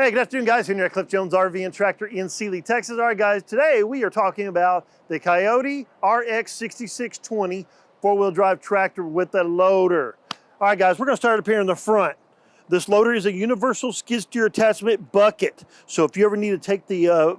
Hey, good afternoon, guys. Here at Cliff Jones RV and Tractor in Sealy, Texas. All right, guys, today we are talking about the Kioti RX6620 four-wheel drive tractor with a loader. All right, guys, we're going to start up here in the front. This loader is a universal skid steer attachment bucket. So if you ever need to take the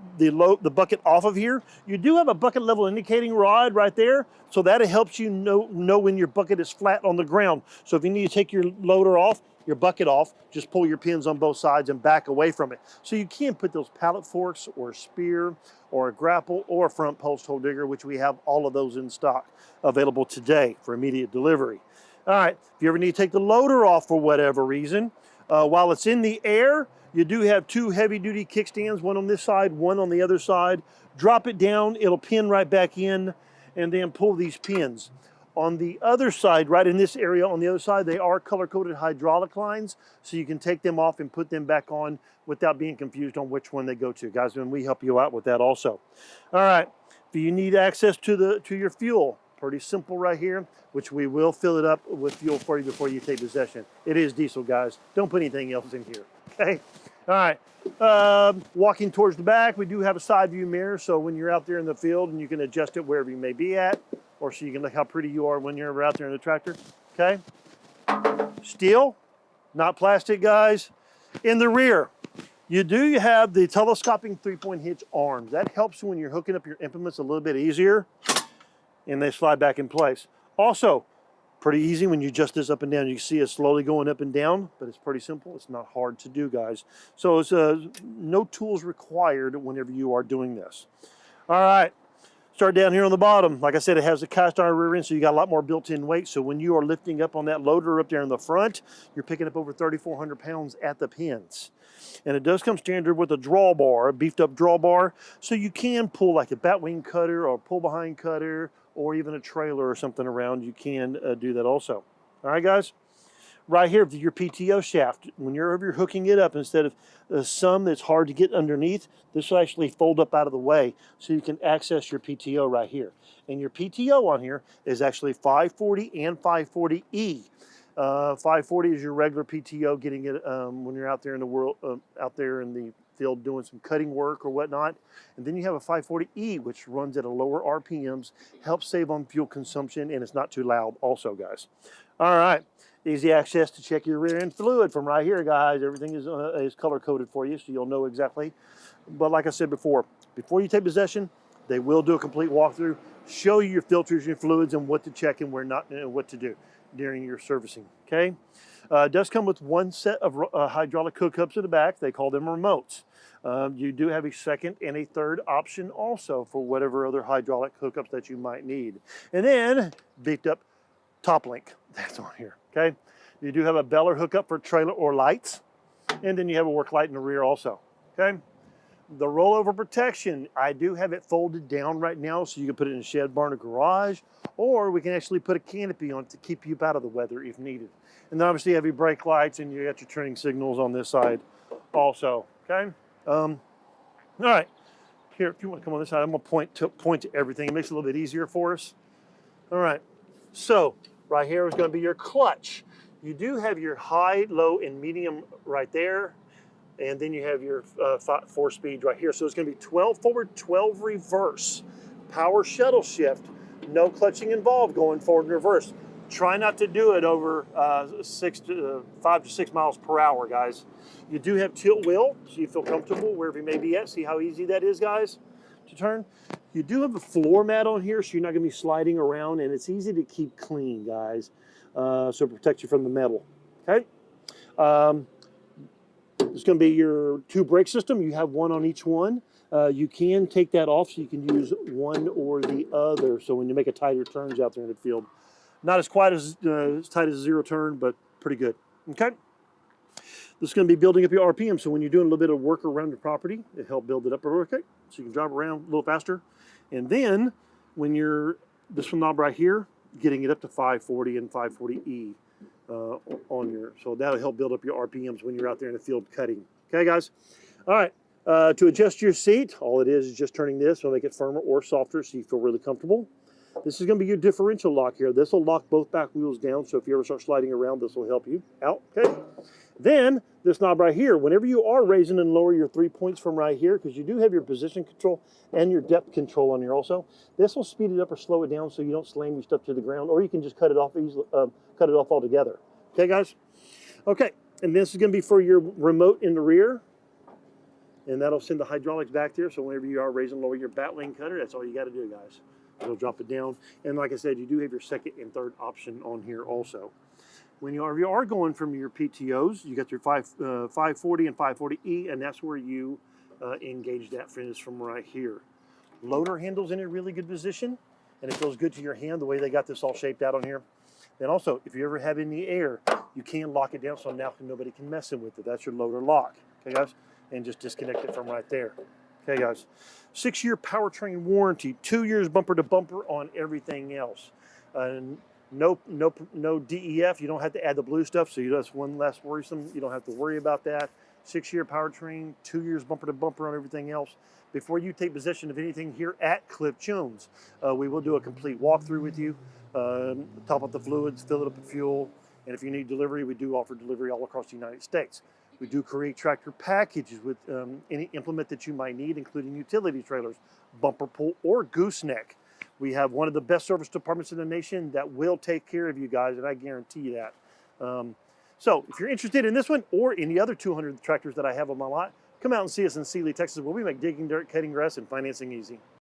bucket off of here, you do have a bucket level indicating rod right there. So that helps you know when your bucket is flat on the ground. So if you need to take your loader off, your bucket off, just pull your pins on both sides and back away from it. So you can put those pallet forks or a spear or a grapple or a front post hole digger, which we have all of those in stock available today for immediate delivery. All right, if you ever need to take the loader off for whatever reason, while it's in the air, you do have two heavy-duty kickstands, one on this side, one on the other side. Drop it down, it'll pin right back in, and then pull these pins. On the other side, right in this area on the other side, they are color-coded hydraulic lines, so you can take them off and put them back on without being confused on which one they go to. Guys, and we help you out with that also. All right, if you need access to your fuel, pretty simple right here, which we will fill it up with fuel for you before you take possession. It is diesel, guys. Don't put anything else in here, okay? All right, walking towards the back, we do have a side view mirror, so when you're out there in the field and you can adjust it wherever you may be at, or so you can look how pretty you are when you're out there in the tractor, okay? Steel, not plastic, guys. In the rear, you have the telescoping three-point hitch arms. That helps when you're hooking up your implements a little bit easier, and they slide back in place. Also, pretty easy when you adjust this up and down. You can see it slowly going up and down, but it's pretty simple. It's not hard to do, guys. So it's no tools required whenever you are doing this. All right. Start down here on the bottom. Like I said, it has a cast iron rear end, so you got a lot more built-in weight. So when you are lifting up on that loader up there in the front, you're picking up over 3,400 pounds at the pins. And it does come standard with a drawbar, a beefed up drawbar, so you can pull like a batwing cutter or pull behind cutter or even a trailer or something around. You can do that also. All right, guys? Right here, your PTO shaft, whenever you're hooking it up, instead of some that's hard to get underneath, this will actually fold up out of the way so you can access your PTO right here. And your PTO on here is actually 540 and 540E. 540 is your regular PTO, getting it when you're out there in the world, out there in the field doing some cutting work or whatnot. And then you have a 540E, which runs at a lower RPMs, helps save on fuel consumption, and it's not too loud also, guys. All right. Easy access to check your rear end fluid from right here, guys. Everything is color coded for you, so you'll know exactly. But like I said before you take possession, they will do a complete walkthrough, show you your filters, your fluids, and what to check and where not, and what to do during your servicing. Okay, it does come with one set of hydraulic hookups in the back. They call them remotes. You do have a second and a third option also for whatever other hydraulic hookups that you might need. And then beefed up top link. That's on here. Okay, you do have a beller hookup for trailer or lights, and then you have a work light in the rear also. Okay, the rollover protection, I do have it folded down right now so you can put it in a shed, barn, or garage, or we can actually put a canopy on it to keep you out of the weather if needed. And then obviously you have your brake lights and you got your turning signals on this side also. Okay, all right, here, if you want to come on this side, I'm going to point to everything. It makes it a little bit easier for us. All right, so right here is going to be your clutch. You do have your high, low, and medium right there. And then you have your 4 speed right here. So it's going to be 12 forward, 12 reverse. Power shuttle shift. No clutching involved going forward and reverse. Try not to do it over 5 to 6 miles per hour, guys. You do have tilt wheel, so you feel comfortable wherever you may be at. See how easy that is, guys, to turn? You do have a floor mat on here, so you're not going to be sliding around, and it's easy to keep clean, guys, so it protects you from the metal. Okay? It's going to be your 2 brake system. You have one on each one. You can take that off, so you can use one or the other, so when you make a tighter turns out there in the field. Not as quite as tight as a zero turn, but pretty good. Okay? This is going to be building up your RPM, so when you're doing a little bit of work around your property, it helps build it up, okay? So you can drive around a little faster. And then, when you're, this one knob right here, getting it up to 540 and 540E on your, so that'll help build up your RPMs when you're out there in the field cutting. Okay, guys? All right, to adjust your seat, all it is just turning this, it'll make it firmer or softer so you feel really comfortable. This is going to be your differential lock here. This will lock both back wheels down, so if you ever start sliding around, this will help you out, okay? Then, this knob right here, whenever you are raising and lower your 3 points from right here, because you do have your position control and your depth control on here also, this will speed it up or slow it down so you don't slam your stuff to the ground, or you can just cut it off easily, cut it off altogether. Okay, guys? Okay, and this is going to be for your remote in the rear, and that'll send the hydraulics back there, so whenever you are raising and lower your bat wing cutter, that's all you got to do, guys. It'll drop it down, and like I said, you do have your second and third option on here also. When you are going from your PTOs, you got your 540 and 540E, and that's where you engage that finish from right here. Loader handle's in a really good position, and it feels good to your hand the way they got this all shaped out on here. And also, if you ever have in the air, you can lock it down so now nobody can mess with it. That's your loader lock, okay, guys? And just disconnect it from right there. Okay, guys. 6-year powertrain warranty, 2 years bumper to bumper on everything else. No DEF. You don't have to add the blue stuff, so that's one less worrisome. You don't have to worry about that. 6-year powertrain, 2 years bumper to bumper on everything else. Before you take possession of anything here at Cliff Jones, we will do a complete walkthrough with you, top up the fluids, fill it up with fuel, and if you need delivery, we do offer delivery all across the United States. We do create tractor packages with any implement that you might need, including utility trailers, bumper pull, or gooseneck. We have one of the best service departments in the nation that will take care of you guys, and I guarantee you that. So if you're interested in this one or any other 200 tractors that I have on my lot, come out and see us in Sealy, Texas, where we make digging dirt, cutting grass, and financing easy.